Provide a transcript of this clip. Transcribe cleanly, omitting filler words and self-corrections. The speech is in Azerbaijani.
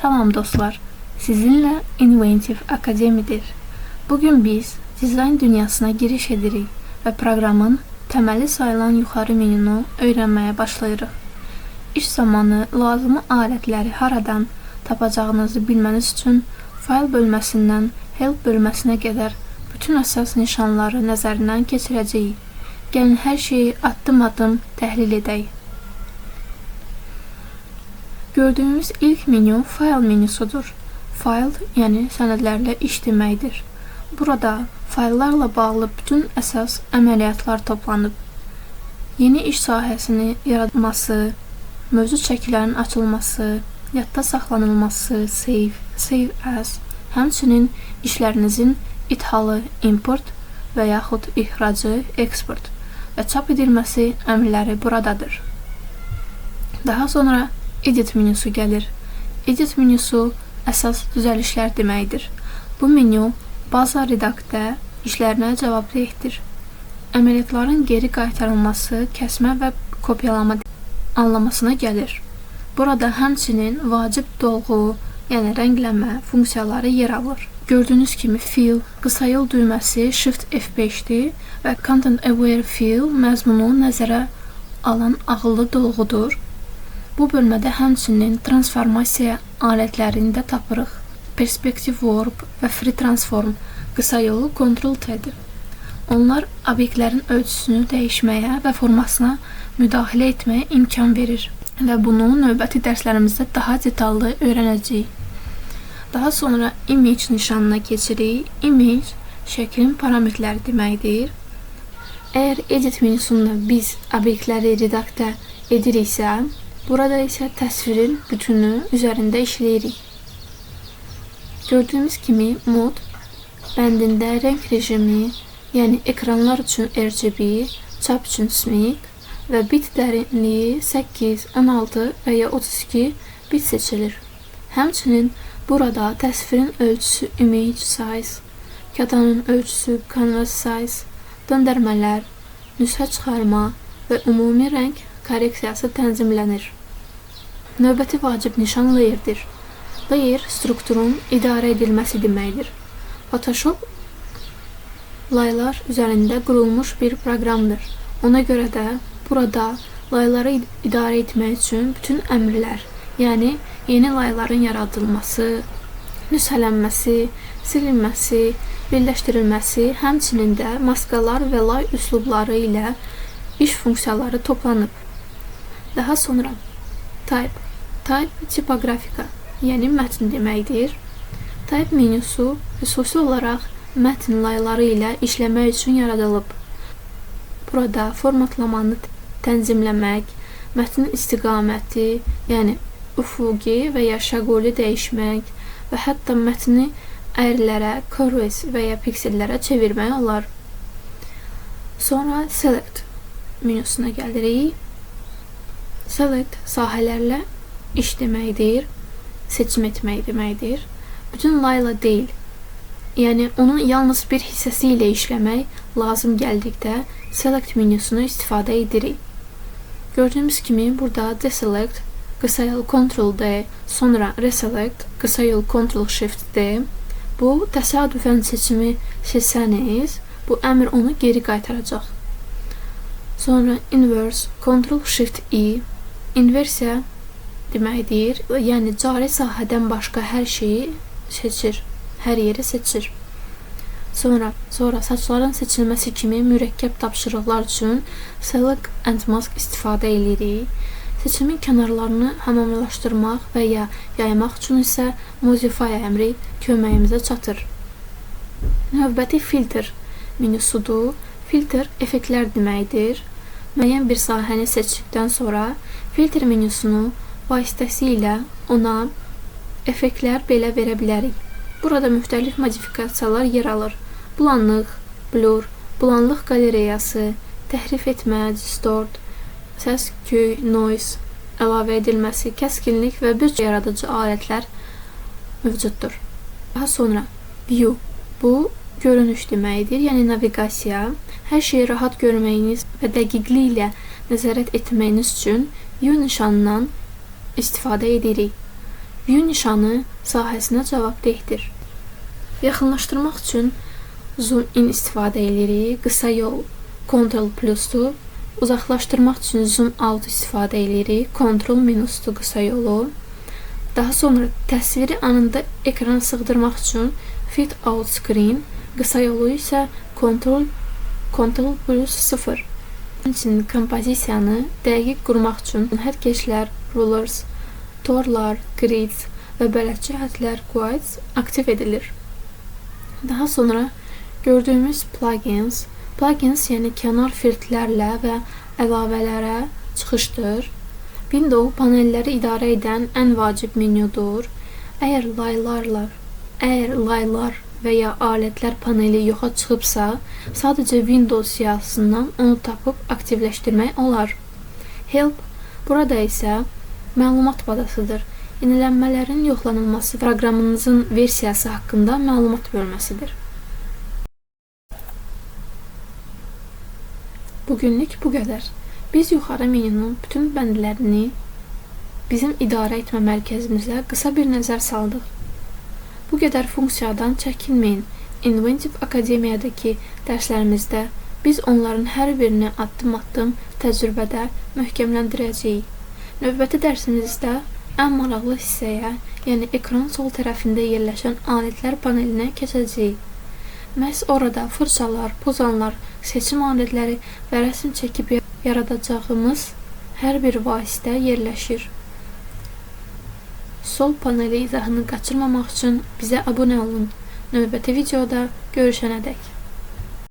Salam dostlar, sizinle Inventive Akademidir. Bugün biz dizayn dünyasına giriş edirik ve programın temeli sayılan yukarı menüsünü öğrenmeye başlayırıq. İş zamanı lazımı alətləri haradan tapacağınızı bilməniz üçün fayl bölməsindən help bölməsinə qədər bütün əsas nişanları nəzərindən keçirəcəyik. Gəlin hər şeyi addım-addım təhlil edək. Gördüğümüz ilk menü fayl menüsüdür. Fayl yəni sənədlərlə iş deməkdir. Burada fayllarla bağlı bütün əsas əməliyyatlar toplanıb. Yeni iş sahəsini yaratması, mövzu çəkilərinin açılması, yadda saxlanılması, save as, həmçinin işlərinizin ithalı, import və yaxud ixracı, export və çap edilməsi əmrləri buradadır. Daha sonra Edit menüsü gəlir. Edit menüsü əsas düzəlişlər deməkdir. Bu menü baza redaktə işlərinə cavabdehdir. Əməliyyatların geri qaytarılması, kəsmə və kopyalama anlamasına gəlir. Burada həmçinin vacib dolğu, yəni rənglənmə funksiyaları yer alır. Gördüyünüz kimi fill, qısa yol düyməsi Shift F5-dir və Content Aware Fill məzmunu nəzərə alan ağıllı dolğudur. Bu bölmədə həmçinin transformasiya alətlərini də tapırıq. Perspektiv Warp və Free Transform qısa yolu Ctrl-T'dir. Onlar obyektlərin ölçüsünü dəyişməyə və formasına müdaxilə etməyə imkan verir və bunu növbəti dərslərimizdə daha detallı öyrənəcəyik. Daha sonra image nişanına keçirik. Image şəklin parametrləri deməkdir. Əgər edit menüsündə biz obyektləri redaktə ediriksə, burada isə təsvirin bütünü üzərində işləyirik. Gördüyümüz kimi mod bəndində rəng rejimi, yəni ekranlar üçün RGB, çap üçün SMYK və bit dərinliyi 8, 16 və ya 32 bit seçilir. Həmçinin burada təsvirin ölçüsü image size, kağıdın ölçüsü canvas size, döndərmələr, nüsxə çıxarma və ümumi rəng korreksiyası tənzimlənir. Növbəti vacib nişan layerdir. Layer strukturun idarə edilməsi deməkdir. Photoshop laylar üzərində qurulmuş bir proqramdır. Ona görə də burada layları idarə etmək üçün bütün əmrlər, yəni yeni layların yaradılması, nüsxələnməsi, silinməsi, birləşdirilməsi, həmçinin də maskalar və lay üslubları ilə iş funksiyaları toplanıb. Daha sonra Type tipoqrafika, yəni mətn deməkdir. Type menüsü xüsusi olaraq mətn layları ilə işləmək üçün yaradılıb. Burada formatlamanı tənzimləmək, mətnin istiqaməti, yəni üfüqi və ya şaquli dəyişmək və hətta mətni əyrilərə, curves və ya piksellərə çevirmək olar. Sonra Select menüsünə gəlirik. Select sahələrlə iş deməkdir, seçim etmək deməkdir. Bütün layla deyil, yəni onun yalnız bir hissəsi ilə işləmək lazım gəldikdə Select menüsünü istifadə edirik. Gördüyümüz kimi burada Deselect, qısa yol Ctrl-D, sonra Reselect, qısa yol Ctrl-Shift-D. Bu, təsadüfən seçimi seçsəniz, bu əmr onu geri qaytaracaq. Sonra Inverse, Ctrl-Shift-I, inversiya deməkdir, yəni cari sahədən başqa hər şeyi seçir, hər yeri seçir. Sonra saçların seçilməsi kimi mürəkkəb tapşırıqlar üçün Select and Mask istifadə edirik. Seçimin kənarlarını hamamlaşdırmaq və ya yaymaq üçün isə Modify əmri köməyimizə çatır. Növbəti Filter menüsüdür. Filter effektlər deməkdir. Müəyyən bir sahəni seçdikdən sonra filtr menüsünü vasitəsilə ona effektlər belə verə bilərik. Burada müxtəlif modifikasiyalar yer alır. Bulanlıq, blur, bulanlıq qalereyası, təhrif etmə, distort, səs, küy, noise əlavə edilməsi, kəskinlik və bir yaradıcı alətlər mövcuddur. Daha sonra View, bu görünüş deməkdir, yəni naviqasiya. Hər şeyi rahat görməyiniz və dəqiqliklə nəzarət etməyiniz üçün View nişanından istifadə edirik. View nişanı sahəsinə cavabdehdir. Yaxınlaşdırmaq üçün zoom in istifadə edirik. Qısa yol Ctrl+-dur. Uzaqlaşdırmaq üçün zoom out istifadə edirik. Ctrl- qısa yolu. Daha sonra təsviri anında ekrana sığdırmaq üçün fit out screen, qısa yolu isə Ctrl+0. Həmçinin kompozisiyanı dəqiq qurmaq üçün hərkeşlər, rulers, torlar, grids və bələdçi cəhətlər guides aktiv edilir. Daha sonra gördüyümüz plugins yəni kənar filtrlərlə və əlavələrə çıxışdır. Windows panelləri idarə edən ən vacib menyudur. Əgər laylar və ya alətlər paneli yoxa çıxıbsa, sadəcə Windows siyahısından onu tapıb aktivləşdirmək olar. Help burada isə məlumat bazasıdır. Yenilənmələrin yoxlanılması proqramınızın versiyası haqqında məlumat bölməsidir. Bugünlük bu qədər. Biz yuxarı menyunun bütün bəndlərini bizim idarə etmə mərkəzimizə qısa bir nəzər saldıq. Bu qədər funksiyadan çəkinməyin. Inventive Akademiyadakı dərslərimizdə biz onların hər birini addım-addım təcrübədə möhkəmləndirəcəyik. Növbəti dərsimizdə ən maraqlı hissəyə, yəni ekranın sol tərəfində yerləşən alətlər panelinə keçəcəyik. Məhz orada fırçalar, pozanlar, seçim alətləri və rəsm çəkib yaradacağımız hər bir vasitə yerləşir. Sol paneli izahını qaçırmamaq üçün bizə abunə olun. Növbəti videoda görüşənədək.